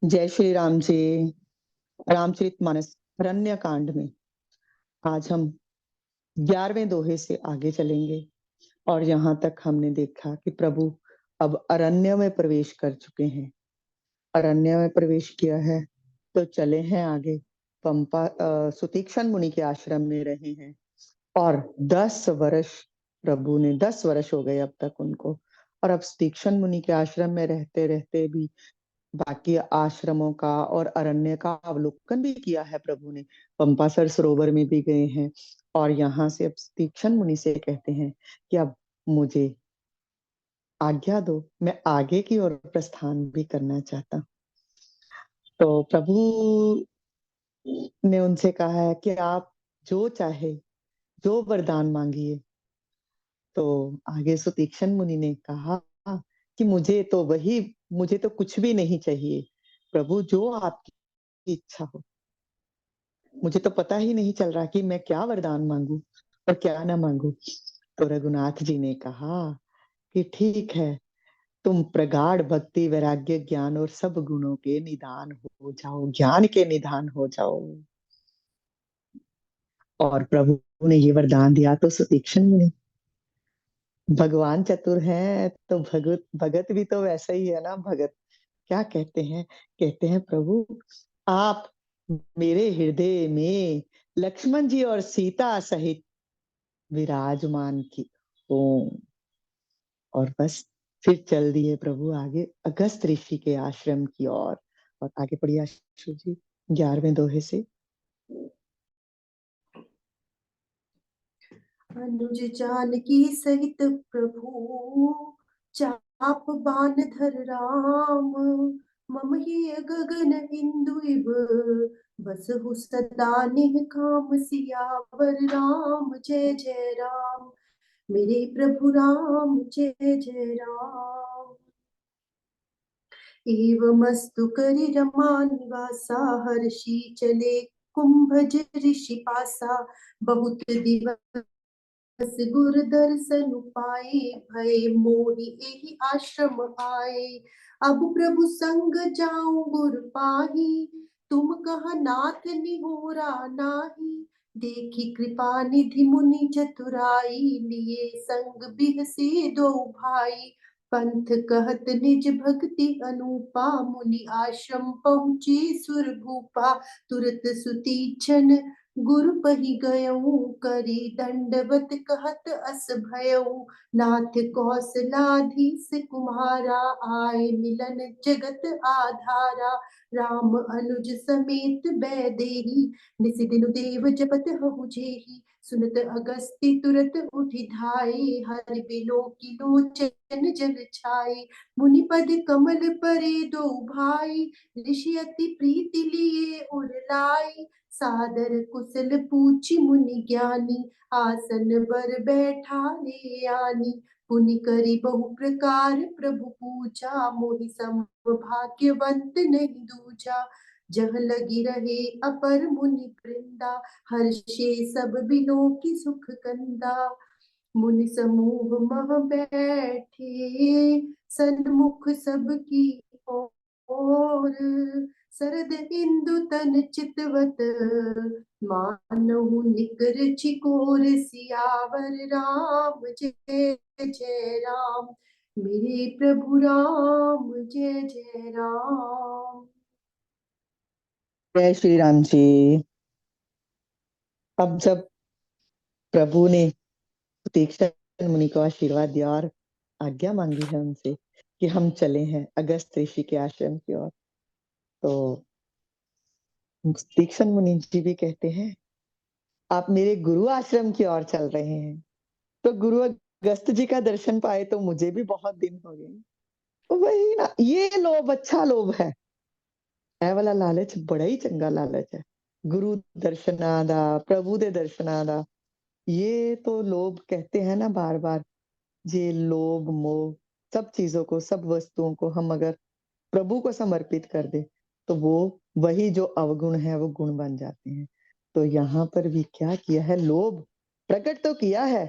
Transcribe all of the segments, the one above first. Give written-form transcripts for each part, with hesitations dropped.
जय श्री राम जी। रामचरितमानस अरण्य कांड में आज हम 11वें दोहे से आगे चलेंगे और यहाँ तक हमने देखा कि प्रभु अब अरण्य में प्रवेश कर चुके हैं। अरण्य में प्रवेश किया है तो चले हैं आगे। पंपा सुतीक्षण मुनि के आश्रम में रहे हैं और 10 वर्ष प्रभु ने 10 वर्ष हो गए अब तक उनको। और अब सुतीक्षण मुनि के आश्रम में रहते रहते भी बाकी आश्रमों का और अरण्य का अवलोकन भी किया है प्रभु ने। पंपासर सरोवर में भी गए हैं और यहाँ से अब तीक्ष्ण मुनि से कहते हैं कि अब मुझे आज्ञा दो, मैं आगे की ओर प्रस्थान भी करना चाहता। तो प्रभु ने उनसे कहा है कि आप जो चाहे, जो वरदान मांगिए। तो आगे सुतीक्ष्ण मुनि ने कहा कि मुझे तो कुछ भी नहीं चाहिए प्रभु, जो आपकी इच्छा हो। मुझे तो पता ही नहीं चल रहा कि मैं क्या वरदान मांगू और क्या ना मांगू। तो रघुनाथ जी ने कहा कि ठीक है, तुम प्रगाढ़ भक्ति, वैराग्य, ज्ञान और सब गुणों के निधान हो जाओ, ज्ञान के निधान हो जाओ। और प्रभु ने ये वरदान दिया तो सुतीक्षण मुनि, भगवान चतुर हैं तो भगत भगत भी तो वैसा ही है ना। भगत क्या कहते हैं? कहते हैं प्रभु आप मेरे हृदय में लक्ष्मण जी और सीता सहित विराजमान की ओम। और बस फिर चल दिए प्रभु आगे अगस्त ऋषि के आश्रम की ओर। और आगे पढ़िए आशु जी 11वें दोहे से। अनुज जानकी सहित प्रभु चाप बान धर राम। मम ही गगन इंदु इव बसहु सदा निह काम। सियावर राम जय जय राम, मेरे प्रभु राम जय जय राम। एवमस्तु करि रमा निवासा, हर्षि चले कुंभज ऋषि पासा। बहुत दिवस गुर दर्शन पाए, भय मोहि एहि आश्रम आए। अब प्रभु संग जाऊं गुर पाही, तुम कह नाथ निहोरा नाही। देखी कृपा निधि मुनि चतुराई, लिए संग बिहसे दो भाई। पंथ कहत निज भक्ति अनुपा, मुनि आश्रम पहुँचे सुर भूपा। तुरत सुतीक्षण गुरु पहि गयऊ, करी दंडवत कहत अस भयऊ। नाथ कौशलाधीश कुमारा, आए मिलन जगत आधारा। राम अनुज समेत बैदेही, निस दिन देव जपत हहु जेही। सुनत अगस्त्य तुरत उठि धाये, हरि बिलो की लोचन जल छाये। मुनि पद कमल परे दो भाई, ऋषि अति प्रीति लिए उर लाई। सादर कुशल पूछी मुनि ज्ञानी, आसन बर बैठा रे आनी। पुनि करी बहु प्रकार प्रभु पूजा, मोहि सम भाग्यवंत नहीं दूजा। जह लगी रहे अपर मुनि वृंदा, हर्षे सब बिलो की सुख कंदा। मुनि समूह मह बैठे, सन्मुख सबकी ओर। शरद इंदु तन चितवत, मानहु निकर चिकोर। सियावर राम जय जय राम, मेरे प्रभु राम जय जय राम। जय श्री राम जी। अब जब प्रभु ने तीक्ष्ण मुनि को आशीर्वाद दिया और आज्ञा मांगी है उनसे कि हम चले हैं अगस्त ऋषि के आश्रम की ओर, तो तीक्ष्ण मुनि जी भी कहते हैं आप मेरे गुरु आश्रम की ओर चल रहे हैं, तो गुरु अगस्त जी का दर्शन पाए तो मुझे भी बहुत दिन हो गए। तो वही ना, ये लोभ अच्छा लोभ है। ਇਹ वाला लालच बड़ा ही चंगा लालच है। गुरु दर्शना दा, प्रभु दे दर्शना दा, ये तो लोभ कहते हैं ना बार बार। ये लोभ मोह सब चीजों को, सब वस्तुओं को हम अगर प्रभु को समर्पित कर दे तो वो वही जो अवगुण है वो गुण बन जाते हैं। तो यहाँ पर भी क्या किया है, लोभ प्रकट तो किया है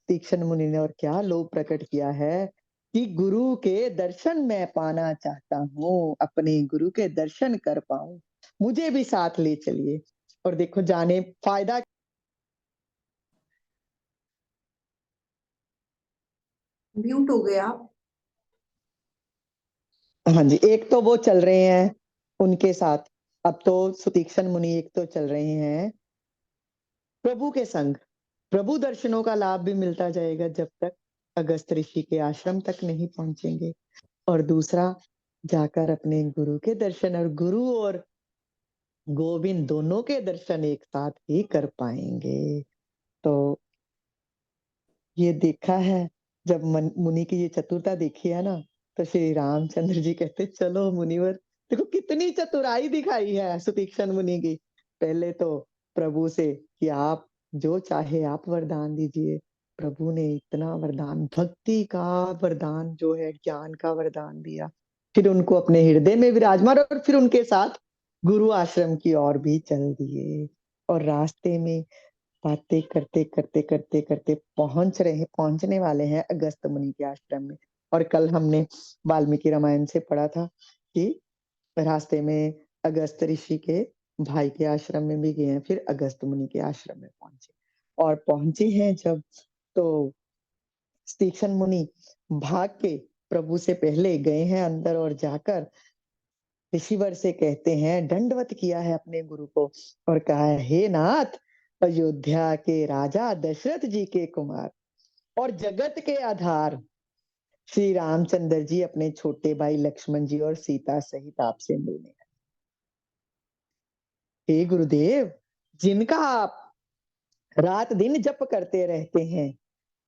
तीक्ष्ण मुनि ने। और क्या लोभ प्रकट किया है कि गुरु के दर्शन मैं पाना चाहता हूँ, अपने गुरु के दर्शन कर पाऊं, मुझे भी साथ ले चलिए। और देखो जाने फायदा। म्यूट हो गया आप। हाँ जी, एक तो वो चल रहे हैं उनके साथ, अब तो सुतीक्षण मुनि एक तो चल रहे हैं प्रभु के संग। प्रभु दर्शनों का लाभ भी मिलता जाएगा जब तक अगस्त ऋषि के आश्रम तक नहीं पहुंचेंगे। और दूसरा, जाकर अपने गुरु के दर्शन, और गुरु और गोविंद दोनों के दर्शन एक साथ ही कर पाएंगे। तो ये देखा है, जब मुनि की ये चतुरता देखी है ना, तो श्री रामचंद्र जी कहते चलो मुनिवर, देखो कितनी चतुराई दिखाई है सुतीक्षण मुनि की। पहले तो प्रभु से कि आप जो चाहे आप वरदान दीजिए। प्रभु ने इतना वरदान, भक्ति का वरदान जो है, ज्ञान का वरदान दिया। फिर उनको अपने हृदय में विराजमान, और फिर उनके साथ गुरु आश्रम की ओर भी चल दिए। और रास्ते में बातें करते करते करते करते पहुंचने वाले हैं अगस्त मुनि के आश्रम में। और कल हमने वाल्मीकि रामायण से पढ़ा था कि रास्ते में अगस्त ऋषि के भाई के आश्रम में भी गए हैं, फिर अगस्त मुनि के आश्रम में पहुंचे। और पहुंचे हैं जब, तो तीक्ष्ण मुनि भाग के प्रभु से पहले गए हैं अंदर, और जाकर ऋषिवर से कहते हैं, दंडवत किया है अपने गुरु को, और कहा है, हे नाथ, अयोध्या के राजा दशरथ जी के कुमार और जगत के आधार श्री रामचंद्र जी अपने छोटे भाई लक्ष्मण जी और सीता सहित आपसे मिलने आए। हे गुरुदेव, जिनका आप रात दिन जप करते रहते हैं,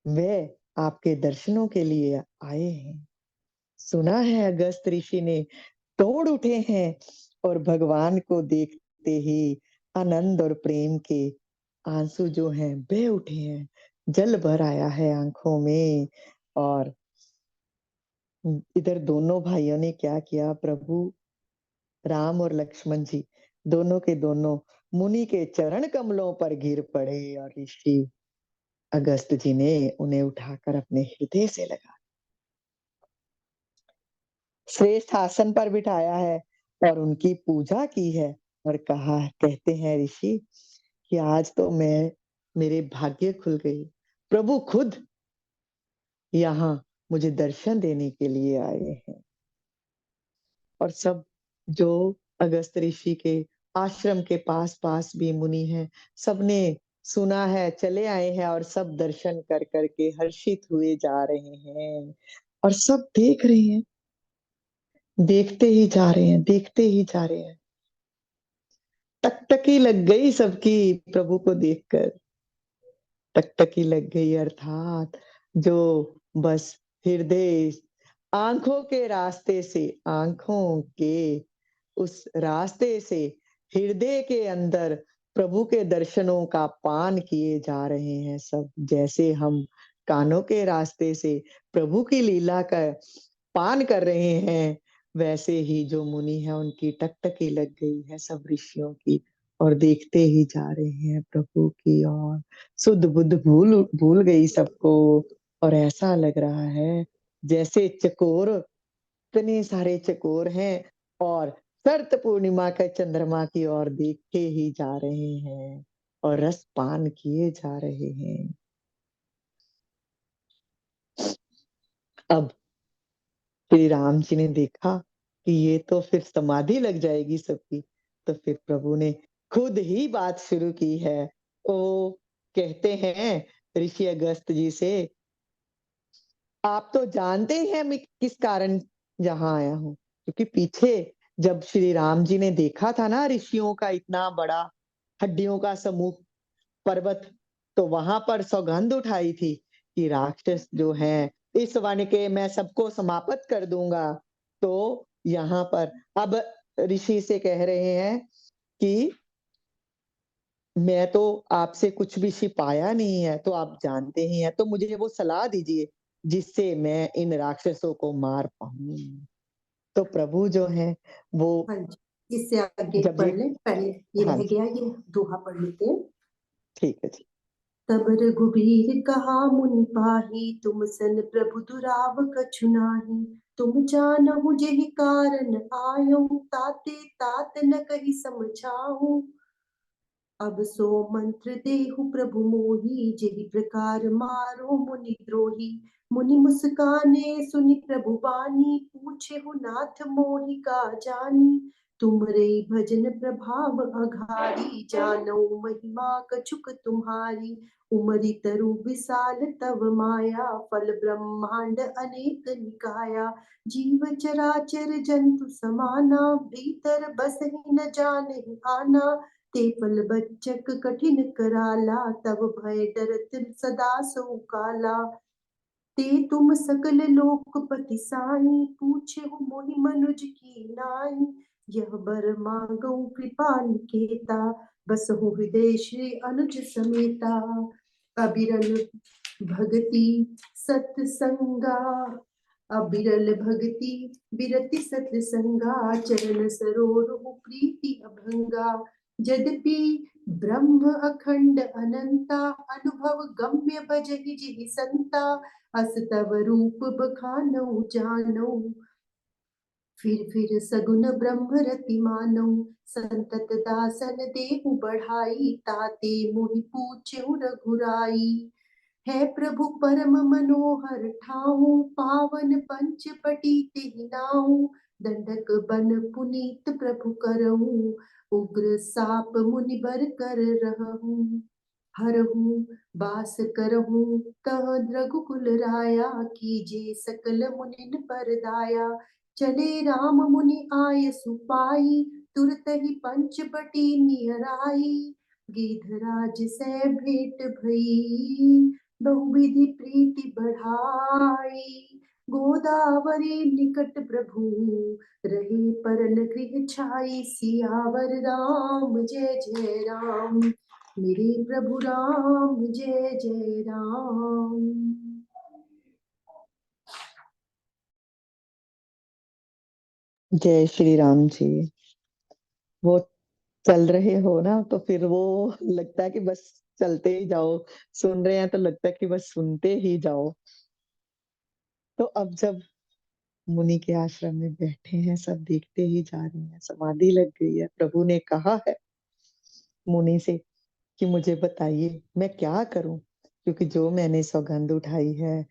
वे आपके दर्शनों के लिए आए हैं। सुना है अगस्त ऋषि ने दौड़ उठे हैं, और भगवान को देखते ही आनंद और प्रेम के आंसू जो हैं बह उठे हैं, जल भर आया है आंखों में। और इधर दोनों भाइयों ने क्या किया, प्रभु राम और लक्ष्मण जी दोनों के दोनों मुनि के चरण कमलों पर गिर पड़े, और ऋषि अगस्त जी ने उन्हें उठाकर अपने हृदय से लगा श्रेष्ठ आसन पर बिठाया है, और उनकी पूजा की है। और कहा, कहते हैं ऋषि कि आज तो मेरे भाग्य खुल गई, प्रभु खुद यहाँ मुझे दर्शन देने के लिए आए हैं। और सब जो अगस्त ऋषि के आश्रम के पास पास भी मुनि हैं, सबने सुना है, चले आए हैं, और सब दर्शन कर करके हर्षित हुए जा रहे हैं। और सब देख रहे हैं, देखते ही जा रहे हैं, देखते ही जा रहे हैं। टकटकी लग गई सबकी प्रभु को देखकर। टकटकी लग गई अर्थात जो बस हृदय, आंखों के रास्ते से, आंखों के उस रास्ते से हृदय के अंदर प्रभु के दर्शनों का पान किए जा रहे हैं सब। जैसे हम कानों के रास्ते से प्रभु की लीला का पान कर रहे हैं, वैसे ही जो मुनि है उनकी टकटकी लग गई है सब ऋषियों की, और देखते ही जा रहे हैं प्रभु की ओर। सुध बुध भूल भूल गई सबको। और ऐसा लग रहा है जैसे चकोर, इतने सारे चकोर हैं, और शरत पूर्णिमा के चंद्रमा की ओर देखते ही जा रहे हैं, और रस पान किए जा रहे हैं। अब श्री राम जी ने देखा कि ये तो फिर समाधि लग जाएगी सबकी, तो फिर प्रभु ने खुद ही बात शुरू की है। वो कहते हैं ऋषि अगस्त जी से, आप तो जानते हैं मैं किस कारण यहाँ आया हूँ। क्योंकि पीछे जब श्री राम जी ने देखा था ना ऋषियों का इतना बड़ा हड्डियों का समूह पर्वत, तो वहां पर सौगंध उठाई थी कि राक्षस जो है इस वन के मैं सबको समाप्त कर दूंगा। तो यहाँ पर अब ऋषि से कह रहे हैं कि मैं तो आपसे कुछ भी छिपाया नहीं है, तो आप जानते ही हैं, तो मुझे वो सलाह दीजिए जिससे मैं इन राक्षसों को मार पाऊं। तो प्रभु जो है वो, हाँ जी, इससे आगे जब ये, पढ़ ले, पहले ये हाँ रह जी, गया, ये दोहा पढ़ लेते हैं। ठीक है जी। तब रघुबीर कहा मुनि पाही, तुम सन प्रभु दुराव कछु नाही। तुम जानहु जेहि कारण आयो, ताते तात न कहि समझाऊं। अब सो मंत्र देहु प्रभु मोहि, जेहि प्रकार मारो मुनि द्रोही। मुनि मुस्काने सुनि प्रभु बानी, पूछे हो नाथ मोहि का जानी। तुमरे भजन प्रभाव अघारी, जानो महिमा कछुक तुम्हारी। उमरि तरु विशाल तव माया, फल ब्रह्मांड अनेक निकाया। जीव चराचर जंतु समाना, भीतर बसहि न जानहि आना। ते फल बच्चक कठिन कराला, तब भय डरत सदा सो काला। ते तुम सकल लोकपति साई, पूछे हो मोहि मनुज की नाई। यह बर मांगो कृपा निकेता, बस हो हृदय श्री अनुज समेता। अबिरल भगति सत्संगा, अबिरल भगति बिरति सत्संगा। चरण सरोरु प्रीति अभंगा। यद्यपि ब्रह्म अखंड अनंता, अनुभव गम्य भजहि जिहि संता। अस तव रूप बखानौ जानौ, फिर सगुन ब्रह्म रति मानौ। संतत दासन देहु बढ़ाई, ताते मोहि पूछ्यु रघुराई। है प्रभु परम मनोहर ठाऊ, पावन पंच पटी तिहि नाऊ। दंडक बन पुनीत प्रभु करहु, उग्र साप मुनि बर कर रहू। हरहु बास करहु तह रघुकुल राया, कीजे सकल मुनिन पर दाया। चले राम मुनि आय सुपाई, तुरत ही पंच बटी निहराई। गिधराज से भेंट भई, बहुविधि प्रीति बढ़ाई। गोदावरी निकट प्रभु रहे, परन गृह छाई। सियावर राम जय जय राम, मेरे प्रभु राम जय जय राम। जय श्री राम जी। वो चल रहे हो ना, तो फिर वो लगता है कि बस चलते ही जाओ, सुन रहे हैं तो लगता है कि बस सुनते ही जाओ। तो अब जब मुनि के आश्रम में बैठे हैं, सब देखते ही जा रहे हैं, समाधि लग गई है। प्रभु ने कहा है मुनि से कि मुझे बताइए मैं क्या करूं, क्योंकि जो मैंने सौगंध उठाई है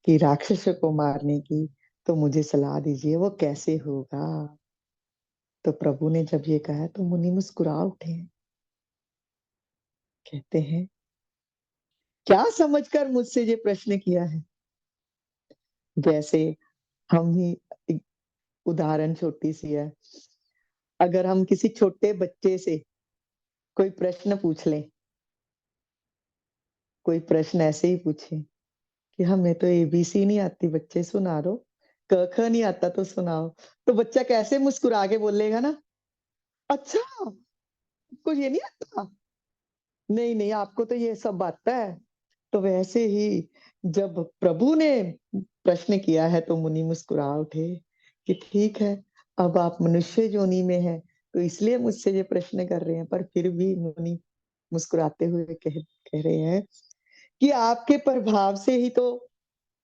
कि राक्षस को मारने की, तो मुझे सलाह दीजिए वो कैसे होगा। तो प्रभु ने जब ये कहा तो मुनि मुस्कुरा उठे हैं। कहते हैं क्या समझकर मुझसे ये प्रश्न किया है। जैसे हम ही, एक उदाहरण छोटी सी है, अगर हम किसी छोटे बच्चे से कोई प्रश्न पूछ लें, कोई प्रश्न ऐसे ही पूछे कि हमें तो एबीसी नहीं आती, बच्चे सुना दो, क ख नहीं आता तो सुनाओ, तो बच्चा कैसे मुस्कुरा के बोलेगा ना, अच्छा कुछ ये नहीं आता, नहीं नहीं आपको तो ये सब आता है। तो वैसे ही जब प्रभु ने प्रश्न किया है तो मुनि मुस्कुरा उठे कि ठीक है, अब आप मनुष्य योनि में हैं तो इसलिए मुझसे ये प्रश्न कर रहे हैं। पर फिर भी मुनि मुस्कुराते हुए कह रहे हैं कि आपके प्रभाव से ही तो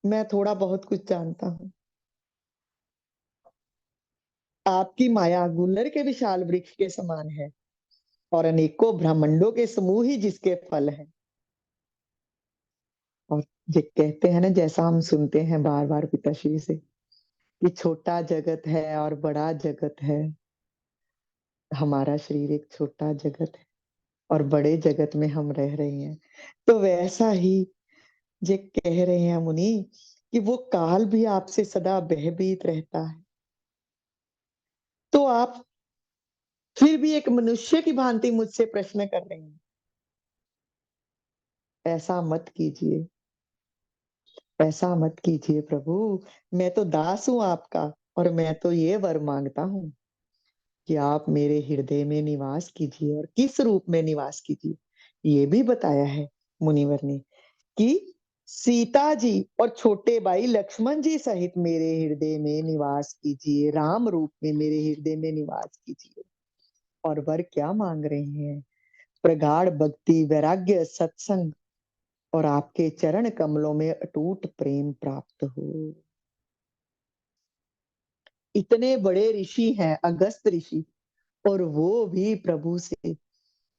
मैं थोड़ा बहुत कुछ जानता हूँ। आपकी माया गुलर के विशाल वृक्ष के समान है, और अनेकों ब्रह्मांडों के समूह ही जिसके फल हैं। और ये कहते हैं ना, जैसा हम सुनते हैं बार बार पिताश्री से कि छोटा जगत है और बड़ा जगत है। हमारा शरीर एक छोटा जगत है और बड़े जगत में हम रह रहे हैं। तो वैसा ही ये कह रहे हैं मुनि कि वो काल भी आपसे सदा भयभीत रहता है, तो आप फिर भी एक मनुष्य की भांति मुझसे प्रश्न कर रहे हैं। ऐसा मत कीजिए, ऐसा मत कीजिए प्रभु, मैं तो दास हूं आपका, और मैं तो ये वर मांगता हूं कि आप मेरे हृदय में निवास कीजिए। और किस रूप में निवास कीजिए ये भी बताया है मुनिवर ने कि सीता जी और छोटे भाई लक्ष्मण जी सहित मेरे हृदय में निवास कीजिए, राम रूप में मेरे हृदय में निवास कीजिए। और वर क्या मांग रहे हैं? प्रगाढ़ भक्ति, वैराग्य, सत्संग और आपके चरण कमलों में अटूट प्रेम प्राप्त हो। इतने बड़े ऋषि हैं अगस्त ऋषि, और वो भी प्रभु से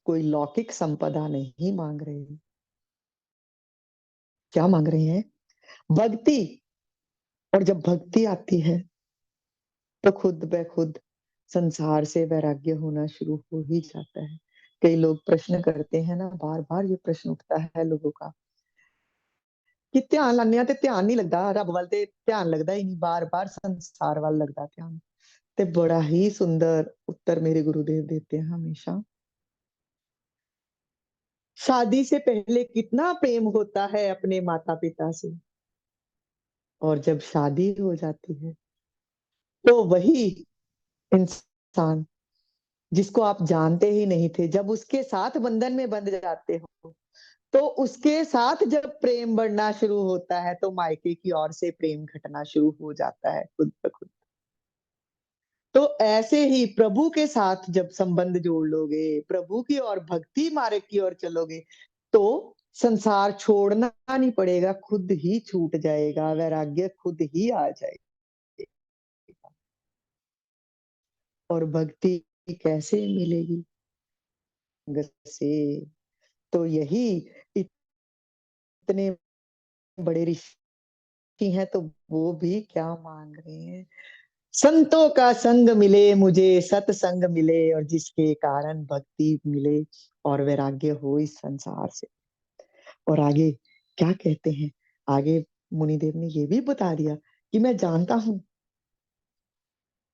कोई लौकिक संपदा नहीं मांग रहे हैं। क्या मांग रहे हैं? भक्ति। और जब भक्ति आती है तो खुद ब खुद संसार से वैराग्य होना शुरू हो ही जाता है। कई लोग प्रश्न करते हैं ना, बार बार ये प्रश्न उठता है लोगों का कि ध्यान लाने ते ध्यान नहीं लगता, रब वाल ते ध्यान लगता ही नहीं, बार बार संसार वाल लगता ध्यान। ते बड़ा ही सुंदर उत्तर मेरे गुरुदेव देते हैं हमेशा। शादी से पहले कितना प्रेम होता है अपने माता पिता से, और जब शादी हो जाती है तो वही इंसान जिसको आप जानते ही नहीं थे, जब उसके साथ बंधन में बंध जाते हो, तो उसके साथ जब प्रेम बढ़ना शुरू होता है तो मायके की ओर से प्रेम घटना शुरू हो जाता है खुद ब खुद। तो ऐसे ही प्रभु के साथ जब संबंध जोड़ लोगे, प्रभु की ओर भक्ति मार्ग की ओर चलोगे, तो संसार छोड़ना नहीं पड़ेगा, खुद ही छूट जाएगा, वैराग्य खुद ही आ जाएगा। और भक्ति कैसे मिलेगी? से तो यही इतने बड़े ऋषि हैं तो वो भी क्या मांग रहे हैं? संतों का संग मिले मुझे, सत्संग मिले, और जिसके कारण भक्ति मिले और वैराग्य हो इस संसार से। और आगे क्या कहते हैं? आगे मुनिदेव ने ये भी बता दिया कि मैं जानता हूं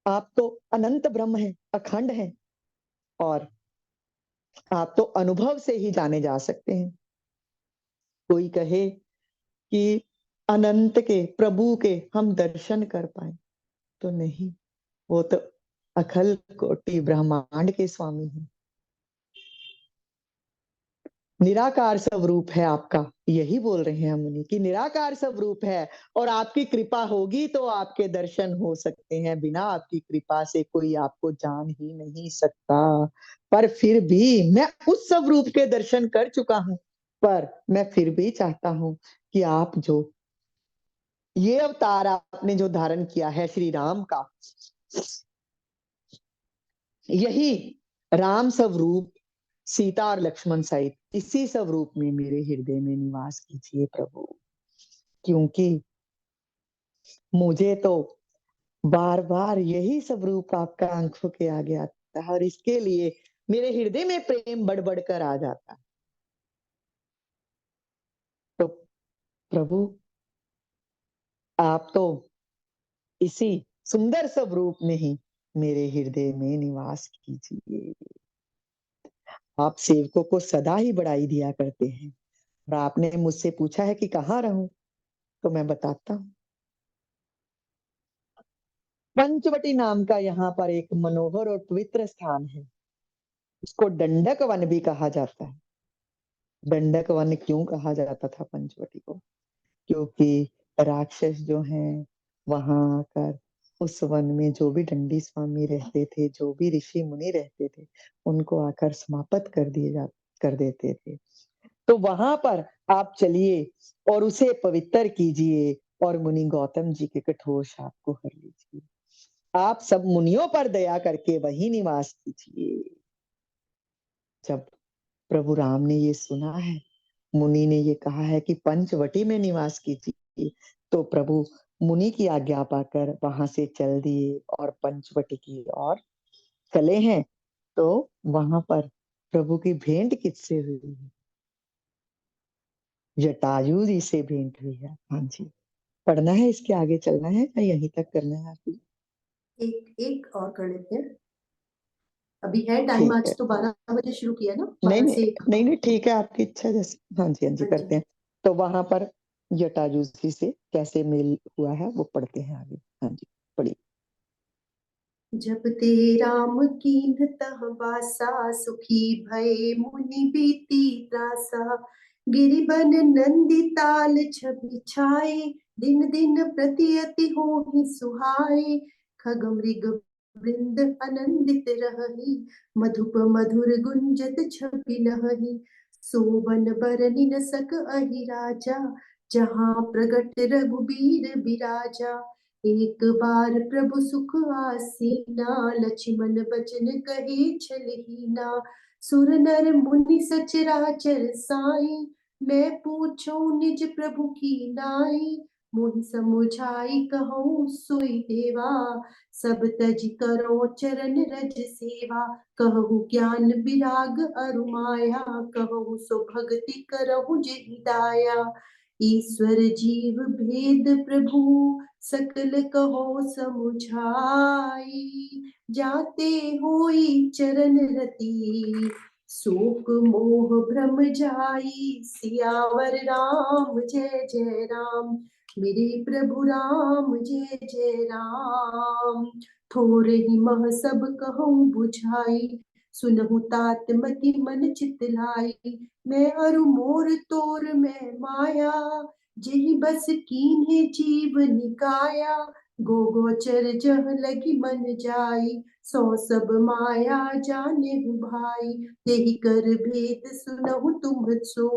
आप तो अनंत ब्रह्म है, अखंड है, और आप तो अनुभव से ही जाने जा सकते हैं। कोई कहे कि अनंत के प्रभु के हम दर्शन कर पाए, तो नहीं, वो तो अखल कोटि ब्रह्मांड के स्वामी हैं। निराकार स्वरूप है आपका, यही बोल रहे हैं मुनि कि निराकार स्वरूप है, और आपकी कृपा होगी तो आपके दर्शन हो सकते हैं, बिना आपकी कृपा से कोई आपको जान ही नहीं सकता। पर फिर भी मैं उस स्वरूप के दर्शन कर चुका हूं, पर मैं फिर भी चाहता हूं कि आप जो ये अवतार आपने जो धारण किया है श्री राम का, यही राम स्वरूप सीता और लक्ष्मण सहित इसी स्वरूप में मेरे हृदय में निवास कीजिए प्रभु। क्योंकि मुझे तो बार बार यही स्वरूप आपका आंखों के आगे आता है, और इसके लिए मेरे हृदय में प्रेम बढ़ बढ़ कर आ जाता है। तो प्रभु आप तो इसी सुंदर स्वरूप में ही मेरे हृदय में निवास कीजिए। आप सेवकों को सदा ही बढ़ाई दिया करते हैं, और आपने मुझसे पूछा है कि कहाँ रहूं, तो मैं बताता हूँ। पंचवटी नाम का यहाँ पर एक मनोहर और पवित्र स्थान है, इसको दंडक वन भी कहा जाता है। दंडक वन क्यों कहा जाता था पंचवटी को? क्योंकि राक्षस जो हैं वहां आकर उस वन में जो भी दंडी स्वामी रहते थे, जो भी ऋषि मुनि रहते थे, उनको आकर समाप्त कर देते थे। तो वहां पर आप चलिए और उसे पवित्र कीजिए, और मुनि गौतम जी के कठोर शाप को हर लीजिए। आप सब मुनियों पर दया करके वही निवास कीजिए। जब प्रभु राम ने ये सुना है, मुनि ने ये कहा है कि पंचवटी में निवास कीजिए, तो प्रभु मुनि की आज्ञा पाकर वहां से चल दिए और पंचवटी की ओर चले हैं। तो वहां पर प्रभु की भेंट किससे हुई है? जटायु जी से भेंट हुई है। हाँ जी। पढ़ना है, इसके आगे चलना है या यहीं तक करना है आपकी? एक एक और कर लेते हैं, अभी है टाइम, ठीक है। आज तो 12 बजे शुरू किया ना, नहीं 12 नहीं, से 1। नहीं नहीं, ठीक है, आपकी इच्छा जैसे। हाँ जी, हाँ जी, हाँ करते जी। हैं। तो वहां पर जटायु जी से कैसे मेल हुआ है वो पढ़ते हैं आगे। हाँ जी, पढ़िए। जब ते राम कीन्ह तह बासा, सुखी भये मुनि बीती त्रासा। गिरिबन नंदी ताल छवि छाए, दिन दिन प्रति अति होहि सुहाए। खग मृग वृंद आनंदित रहहि, मधुप मधुर गुंजत छवि लहहि। सोबन बरनि न सक अहि राजा, जहाँ प्रगट रघुबीर बिराजा। एक बार प्रभु सुख आसीना, लक्ष्मण बचन कहे छलहीना। सुर नर मुनि सचराचर साई, मैं पूछूं निज प्रभु की नाई। मोहि समुझाई कहूँ सोई देवा, सब तज करो चरण रज सेवा। कहु ज्ञान विराग अरु माया, कहु सो भक्ति करहु जेहि दाया। ईश्वर जीव भेद प्रभु, सकल कहो समुझाई। जाते होई चरण रति, शोक मोह भ्रम जाई। सियावर राम जय जय राम, मेरे प्रभु राम जय जय राम। थोर ही मह सब कहूँ बुझाई, सुनहु तात मति मन चित लाई। मैं अरु मोर तोर मैं माया, जेहि बस कीन्हे जीव निकाया। गो गोचर जह लगी मन जाई, सो सब माया जाने भाई। तेहि कर भेद सुनहु तुम सो,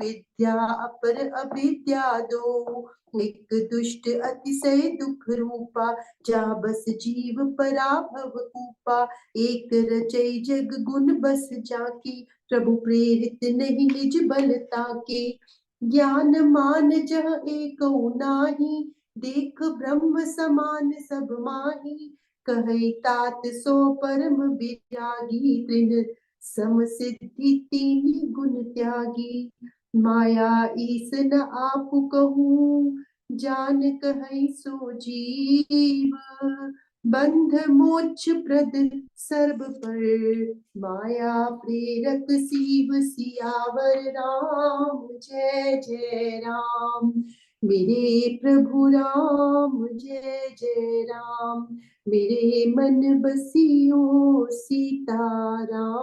विद्या अपर अविद्या दो। एक दुष्ट अतिशय दुख रूपा, जा बस जीव पराभव कूपा। एक रचई जग गुण बस जाकी, प्रभु प्रेरित नहीं निज बलता के। ज्ञान मान जह एक नाही, देख ब्रह्म समान सब माही। कहई तात सो परम विरागी, तृण सम सिद्धि तीन गुण त्यागी। माया ईस न आप कहूँ, जान कहई सो जीव। बंध मोक्ष प्रद सर्ब पर, माया प्रेरक शिव। सियावर राम जय जय राम, मेरे प्रभु राम जय जय राम। मेरे मन बसियो सीताराम।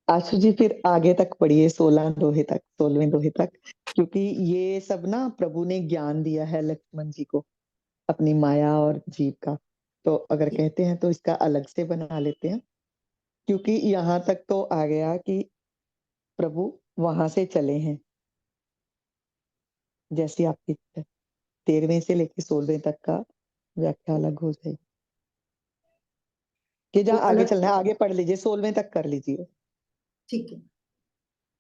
आशु जी फिर आगे तक पढ़िए 16 दोहे तक, 16वें दोहे तक, क्योंकि ये सब ना प्रभु ने ज्ञान दिया है लक्ष्मण जी को अपनी माया और जीव का। तो अगर कहते हैं तो इसका अलग से बना लेते हैं, क्योंकि यहाँ तक तो आ गया कि प्रभु वहां से चले हैं, जैसी आपकी 13वें से लेकर 16वें तक का व्याख्या अलग हो जाएगी। कि जहाँ आगे अलग, चलना है आगे पढ़ लीजिए, 16वें तक कर लीजिए। ठीक है।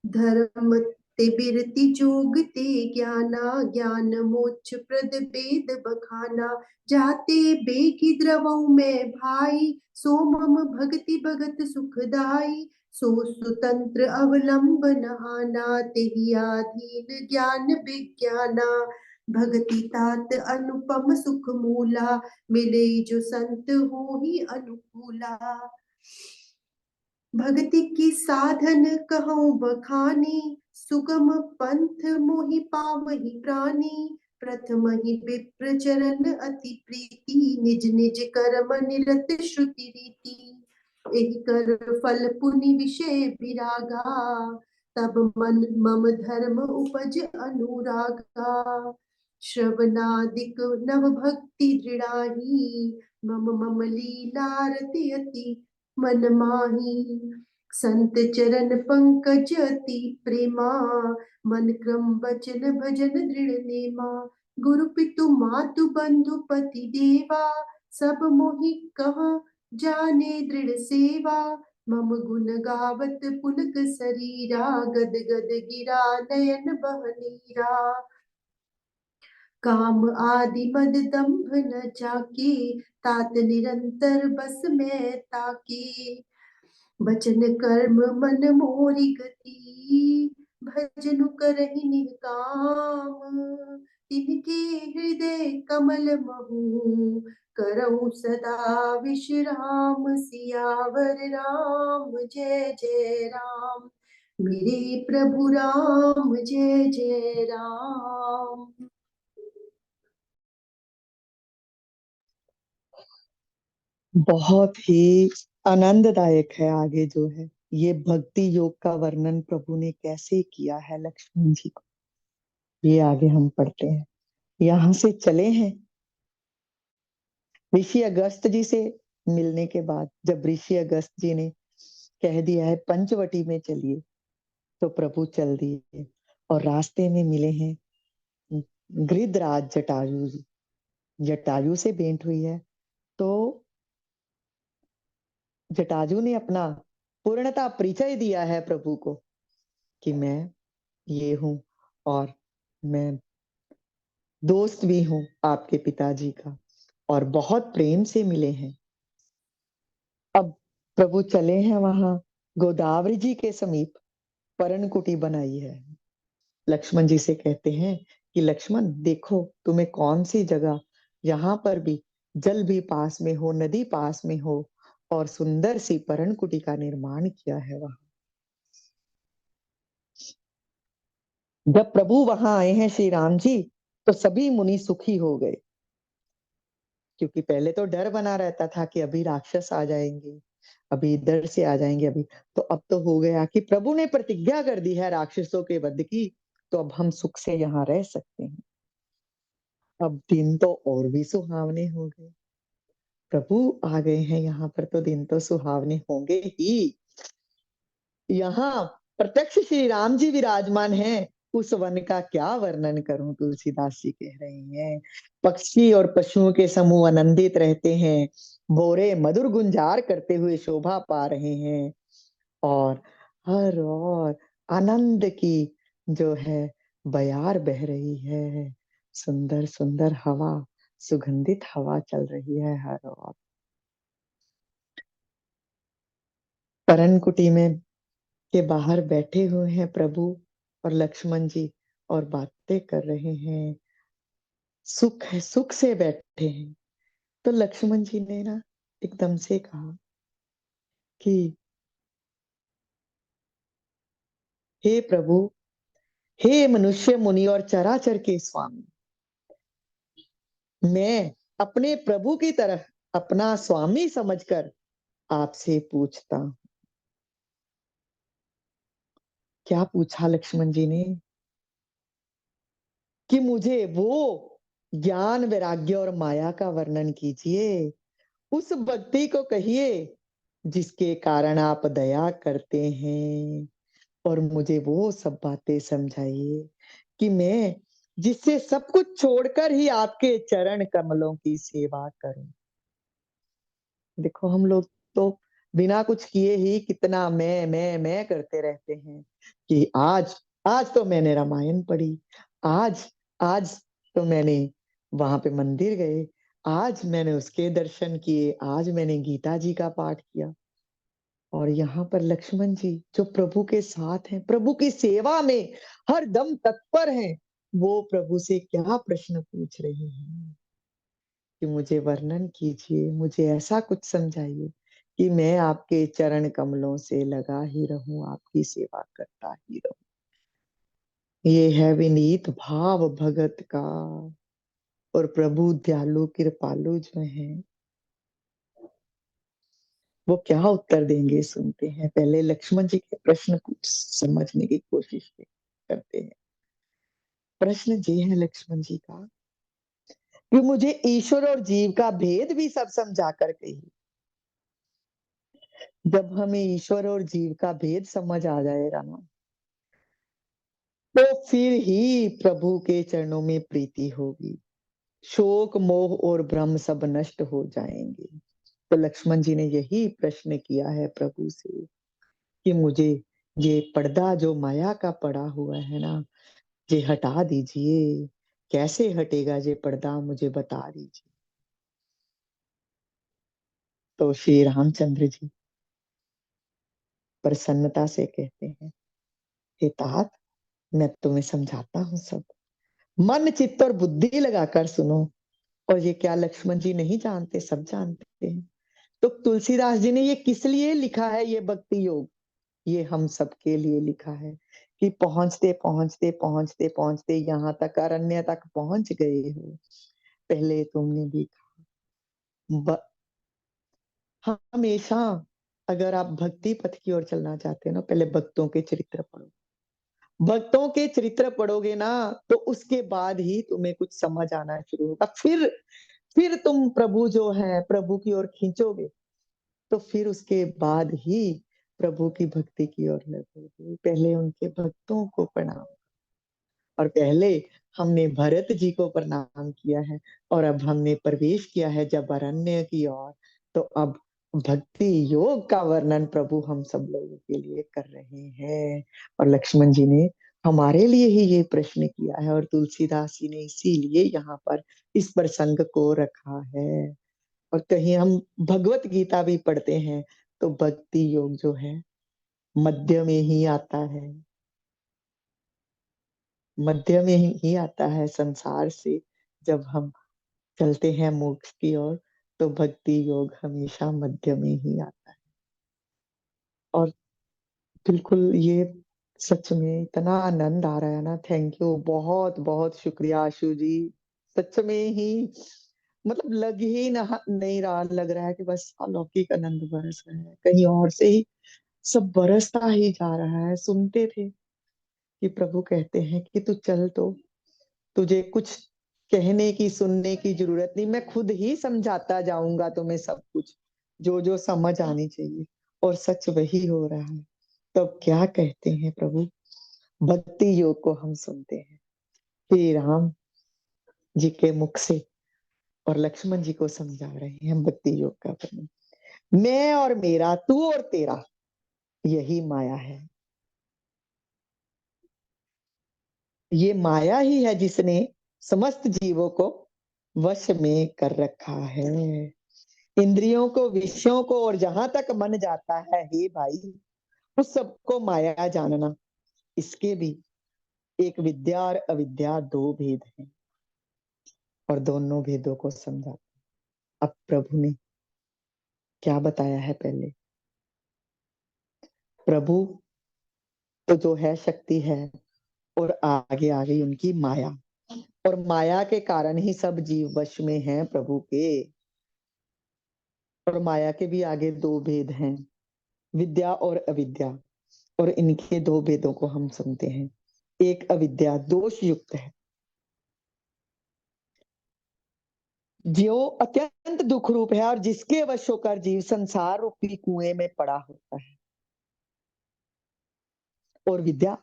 धर्म ते बिरति जोग ते ज्ञाना, ज्ञान मोक्ष प्रद वेद बखाना। जाते बेगी द्रवऊ में भाई, सो मम भक्ति भगत सुखदाई। सो सुतंत्र अवलंबन आना, तेहि आधीन ज्ञान विज्ञाना। भक्ति तात अनुपम सुख मूला, मिले जो संत हो ही अनुकूला। भक्ति की साधन कहूँ बखानी, सुगम पंथ मोहि पावहि प्राणी। प्रथम ही विप्र चरण अति प्रीति, निज निज कर्म निरत श्रुति रीति। एहि कर फल पुनि विषय विरागा, तब मन मम धर्म उपज अनुरागा। श्रवणादिक नव भक्ति दृढ़ाही, मम मम लीला रति अति मन माही। संत चरण पंकज अति प्रेमा, मन क्रम बचन भजन दृढ़ नेमा। गुरु पितु मातु बंधु पति देवा, सब मोहि कह जाने दृढ़ सेवा। मम गुण गावत पुलक शरीरा, गद गद गिरा नयन बह नीरा। काम आदि मद दंभ न जाके, तात निरंतर बस में ताके। वचन कर्म मन मोरी गति, भजनु करहि निष्काम। तिनके हृदय कमल महु, करऊ सदा विश्राम। सियावर राम जय जय राम, मेरे प्रभु राम जय जय राम। बहुत ही आनंददायक है आगे जो है, ये भक्ति योग का वर्णन प्रभु ने कैसे किया है लक्ष्मण जी को, ये आगे हम पढ़ते हैं। यहाँ से चले हैं ऋषि अगस्त जी से मिलने के बाद, जब ऋषि अगस्त जी ने कह दिया है पंचवटी में चलिए, तो प्रभु चल दिए और रास्ते में मिले हैं गृधराज जटायु जी। जटायु से भेंट हुई है तो जटायु ने अपना पूर्णता परिचय दिया है प्रभु को कि मैं ये हूं और मैं दोस्त भी हूं आपके पिताजी का, और बहुत प्रेम से मिले हैं। अब प्रभु चले हैं वहां गोदावरी जी के समीप, पर्णकुटी बनाई है। लक्ष्मण जी से कहते हैं कि लक्ष्मण देखो तुम्हें कौन सी जगह, यहाँ पर भी जल भी पास में हो, नदी पास में हो, और सुंदर सी पर्णकुटी का निर्माण किया है वहां। जब प्रभु वहां आए हैं श्री राम जी, तो सभी मुनि सुखी हो गए, क्योंकि पहले तो डर बना रहता था कि अभी राक्षस आ जाएंगे, अभी इधर से आ जाएंगे अभी। तो अब तो हो गया कि प्रभु ने प्रतिज्ञा कर दी है राक्षसों के वध की, तो अब हम सुख से यहाँ रह सकते हैं। अब दिन तो और भी सुहावने हो गए, प्रभु आ गए हैं यहाँ पर, तो दिन तो सुहावने होंगे ही। यहाँ प्रत्यक्ष श्री राम जी विराजमान हैं, उस वन का क्या वर्णन करूं, तुलसीदास जी कह रहे हैं। पक्षी और पशुओं के समूह आनंदित रहते हैं, भोरे मधुर गुंजार करते हुए शोभा पा रहे हैं, और हर और आनंद की जो है बयार बह रही है, सुंदर सुंदर हवा, सुगंधित हवा चल रही है हर और। परनकुटी में के बाहर बैठे हुए हैं प्रभु और लक्ष्मण जी, और बातें कर रहे हैं, सुख है, सुख से बैठे हैं। तो लक्ष्मण जी ने ना एकदम से कहा कि हे प्रभु, हे मनुष्य मुनि और चराचर के स्वामी, मैं अपने प्रभु की तरह अपना स्वामी समझकर आपसे पूछता हूं। क्या पूछा लक्ष्मण जी ने? कि मुझे वो ज्ञान वैराग्य और माया का वर्णन कीजिए, उस भक्ति को कहिए जिसके कारण आप दया करते हैं, और मुझे वो सब बातें समझाइए कि मैं जिससे सब कुछ छोड़कर ही आपके चरण कमलों की सेवा करूं। देखो हम लोग तो बिना कुछ किए ही कितना मैं करते रहते हैं कि आज आज तो मैंने रामायण पढ़ी, आज आज तो मैंने वहां पे मंदिर गए, आज मैंने उसके दर्शन किए, आज मैंने गीता जी का पाठ किया। और यहाँ पर लक्ष्मण जी जो प्रभु के साथ हैं, प्रभु की सेवा में हर दम तत्पर हैं, वो प्रभु से क्या प्रश्न पूछ रहे हैं कि मुझे वर्णन कीजिए, मुझे ऐसा कुछ समझाइए कि मैं आपके चरण कमलों से लगा ही रहूं, आपकी सेवा करता ही रहूं। ये है विनीत भाव भगत का, और प्रभु दयालु कृपालु जो है वो क्या उत्तर देंगे सुनते हैं। पहले लक्ष्मण जी के प्रश्न कुछ समझने की कोशिश करते हैं। प्रश्न ये है लक्ष्मण जी का कि मुझे ईश्वर और जीव का भेद भी सब समझा कर कहिए। जब हमें ईश्वर और जीव का भेद समझ आ जाएगा ना, तो फिर ही प्रभु के चरणों में प्रीति होगी, शोक मोह और भ्रम सब नष्ट हो जाएंगे। तो लक्ष्मण जी ने यही प्रश्न किया है प्रभु से कि मुझे ये पर्दा जो माया का पड़ा हुआ है ना, ये हटा दीजिए। कैसे हटेगा ये पर्दा, मुझे बता दीजिए। तो श्री रामचंद्र जी प्रसन्नता से कहते हैं, हे तात, मैं तुम्हें समझाता हूँ सब, मन चित्त और बुद्धि लगाकर सुनो। और ये क्या लक्ष्मण जी नहीं जानते? सब जानते हैं। तो तुलसीदास जी ने ये किस लिए लिखा है? ये भक्ति योग ये हम सबके लिए लिखा है कि पहुंचते पहुंचते पहुंचते पहुंचते यहाँ तक, अरण्य तक पहुंच गए हो। पहले तुमने देखा हमेशा, अगर आप भक्ति पथ की ओर चलना चाहते हो ना, पहले भक्तों के चरित्र पढ़ो। भक्तों के चरित्र पढ़ोगे ना, तो उसके बाद ही तुम्हें कुछ समझ आना शुरू होगा। फिर तुम प्रभु जो है प्रभु की ओर खींचोगे, तो फिर उसके बाद ही प्रभु की भक्ति की ओर लगोगे, पहले उनके भक्तों को प्रणाम। और पहले हमने भरत जी को प्रणाम किया है और अब हमने प्रवेश किया है जब अरण्य की ओर, तो अब भक्ति योग का वर्णन प्रभु हम सब लोगों के लिए कर रहे हैं। और लक्ष्मण जी ने हमारे लिए ही ये प्रश्न किया है और तुलसीदास जी ने इसीलिए यहाँ पर इस प्रसंग को रखा है। और कहीं हम भगवत गीता भी पढ़ते हैं तो भक्ति योग जो है मध्य में ही आता है, मध्य में ही आता है संसार से। जब हम चलते हैं मोक्ष की ओर तो भक्ति योग हमेशा मध्य में ही आता है। और बिल्कुल ये सच में इतना आनंद आ रहा है ना। थैंक यू, बहुत बहुत शुक्रिया आशु जी। सच में ही मतलब लग ही नहीं रहा, लग रहा है कि बस अलौकिक आनंद बरस रहा है, कहीं और से ही सब बरसता ही जा रहा है। सुनते थे कि प्रभु कहते हैं कि तू चल, तो तुझे कुछ कहने की सुनने की जरूरत नहीं, मैं खुद ही समझाता जाऊंगा तुम्हें सब कुछ जो जो समझ आनी चाहिए। और सच वही हो रहा है। तब क्या कहते हैं प्रभु, भक्ति योग को हम सुनते हैं श्री राम जी के मुख से और लक्ष्मण जी को समझा रहे हैं भक्ति योग का वर्णन। मैं और मेरा, तू और तेरा, यही माया है। ये माया ही है जिसने समस्त जीवों को वश में कर रखा है। इंद्रियों को, विषयों को, और जहां तक मन जाता है, हे भाई, उस सबको माया जानना। इसके भी एक विद्या और अविद्या दो भेद हैं और दोनों भेदों को समझा। अब प्रभु ने क्या बताया है पहले, प्रभु तो जो है शक्ति है और आगे आ गई उनकी माया, और माया के कारण ही सब जीव वश में हैं प्रभु के। और माया के भी आगे दो भेद हैं, विद्या और अविद्या। और इनके दो भेदों को हम सुनते हैं। एक अविद्या दोष युक्त है, जो अत्यंत दुख रूप है और जिसके वश होकर जीव संसार रूपी कुएं में पड़ा होता है। और विद्या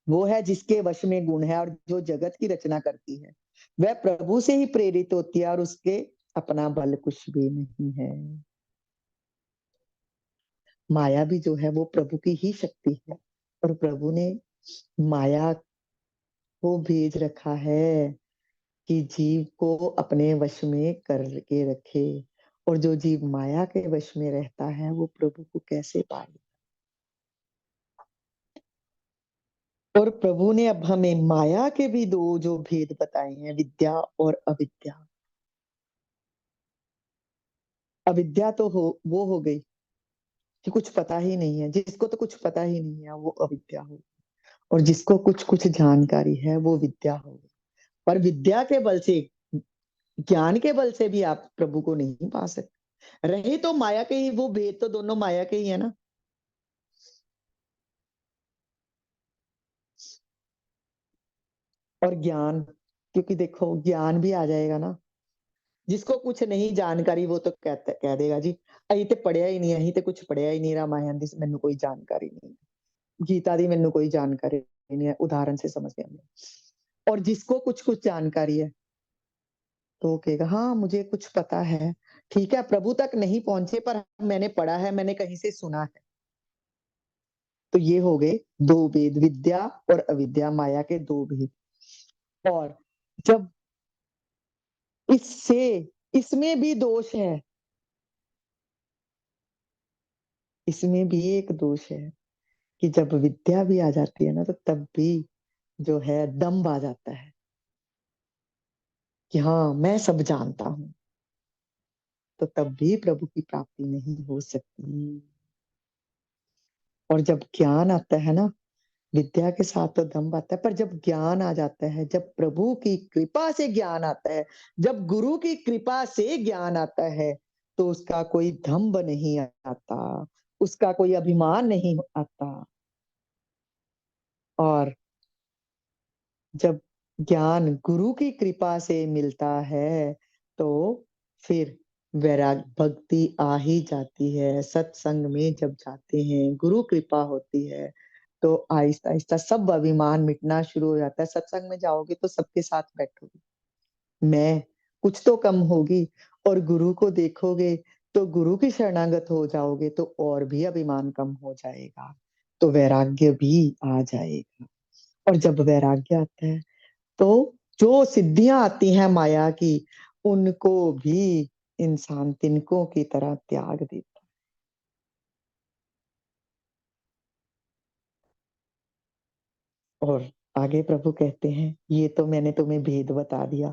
वो है जिसके वश में गुण है और जो जगत की रचना करती है। वह प्रभु से ही प्रेरित होती है और उसके अपना बल कुछ भी नहीं है। माया भी जो है वो प्रभु की ही शक्ति है और प्रभु ने माया को भेज रखा है कि जीव को अपने वश में करके रखे। और जो जीव माया के वश में रहता है वो प्रभु को कैसे पाए। और प्रभु ने अब हमें माया के भी दो जो भेद बताए हैं, विद्या और अविद्या। अविद्या तो वो हो गई कि कुछ पता ही नहीं है, जिसको तो कुछ पता ही नहीं है वो अविद्या हो। और जिसको कुछ कुछ जानकारी है वो विद्या हो। पर विद्या के बल से, ज्ञान के बल से भी आप प्रभु को नहीं पा सकते। रहे तो माया के ही, वो भेद तो दोनों माया के ही है ना। और ज्ञान, क्योंकि देखो ज्ञान भी आ जाएगा ना। जिसको कुछ नहीं जानकारी वो तो कह देगा जी अही ते पढ़िया ही नहीं, अही ते कुछ पढ़िया ही नहीं, रामायण दी मैनू कोई जानकारी नहीं, गीता दी मैनू कोई जानकारी नहीं है, उदाहरण से समझ गया। और जिसको कुछ कुछ जानकारी है तो वो कहेगा हाँ मुझे कुछ पता है। ठीक है, प्रभु तक नहीं पहुंचे पर मैंने पढ़ा है, मैंने कहीं से सुना है। तो ये हो गए दो भेद, विद्या और अविद्या, माया के दो भेद। और जब इससे, इसमें भी दोष है, इसमें भी एक दोष है कि जब विद्या भी आ जाती है ना तो तब भी जो है दम्भ आ जाता है कि हाँ मैं सब जानता हूं। तो तब भी प्रभु की प्राप्ति नहीं हो सकती। और जब ज्ञान आता है ना, विद्या के साथ तो दम्भ आता है, पर जब ज्ञान आ जाता है, जब प्रभु की कृपा से ज्ञान आता है, जब गुरु की कृपा से ज्ञान आता है, तो उसका कोई दम्भ नहीं आता, उसका कोई अभिमान नहीं आता। और जब ज्ञान गुरु की कृपा से मिलता है तो फिर वैराग भक्ति आ ही जाती है सत्संग में जब जाते हैं, गुरु कृपा होती है तो आहिस्ता आहिस्ता सब अभिमान मिटना शुरू हो जाता है। सत्संग में जाओगे तो सबके साथ बैठोगे, मैं कुछ तो कम होगी, और गुरु को देखोगे तो गुरु की शरणागत हो जाओगे तो और भी अभिमान कम हो जाएगा, तो वैराग्य भी आ जाएगा। और जब वैराग्य आता है तो जो सिद्धियां आती हैं माया की, उनको भी इंसान तिनकों की तरह त्याग देता है। और आगे प्रभु कहते हैं, ये तो मैंने तुम्हें भेद बता दिया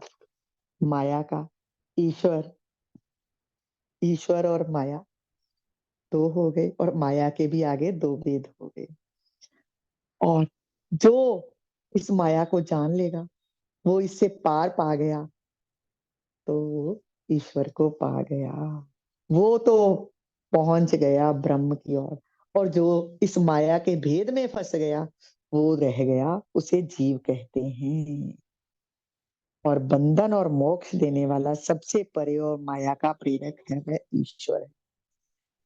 माया का। ईश्वर ईश्वर और माया दो हो गए, और माया के भी आगे दो भेद हो गए। और जो इस माया को जान लेगा, वो इससे पार पा गया, तो वो ईश्वर को पा गया, वो तो पहुंच गया ब्रह्म की ओर। और जो इस माया के भेद में फंस गया, वो रह गया, उसे जीव कहते हैं। और बंधन और मोक्ष देने वाला सबसे परे और माया का प्रेरक है वह ईश्वर है।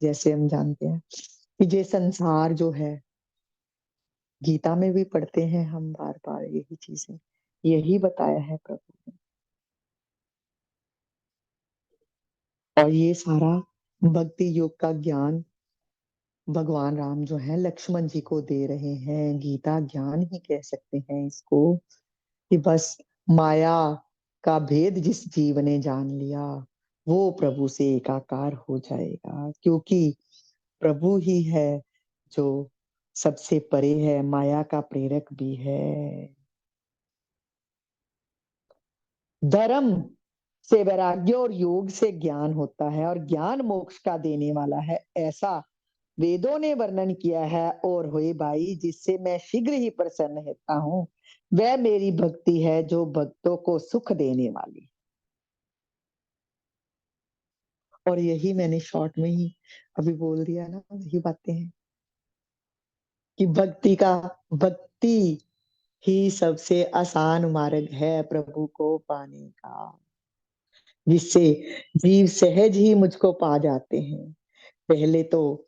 जैसे हम जानते हैं कि ये संसार जो है, गीता में भी पढ़ते हैं हम बार बार यही चीजें, यही बताया है प्रभु ने। और ये सारा भक्ति योग का ज्ञान भगवान राम जो है लक्ष्मण जी को दे रहे हैं। गीता ज्ञान ही कह सकते हैं इसको, कि बस माया का भेद जिस जीव ने जान लिया, वो प्रभु से एकाकार हो जाएगा, क्योंकि प्रभु ही है जो सबसे परे है, माया का प्रेरक भी है। धर्म से वैराग्य और योग से ज्ञान होता है, और ज्ञान मोक्ष का देने वाला है, ऐसा वेदों ने वर्णन किया है। और होए भाई, जिससे मैं शीघ्र ही प्रसन्न रहता हूँ, वह मेरी भक्ति है जो भक्तों को सुख देने वाली। और यही मैंने शॉर्ट में ही अभी बोल दिया ना, वही बातें हैं कि भक्ति ही सबसे आसान मार्ग है प्रभु को पाने का, जिससे जीव सहज ही मुझको पा जाते हैं। पहले तो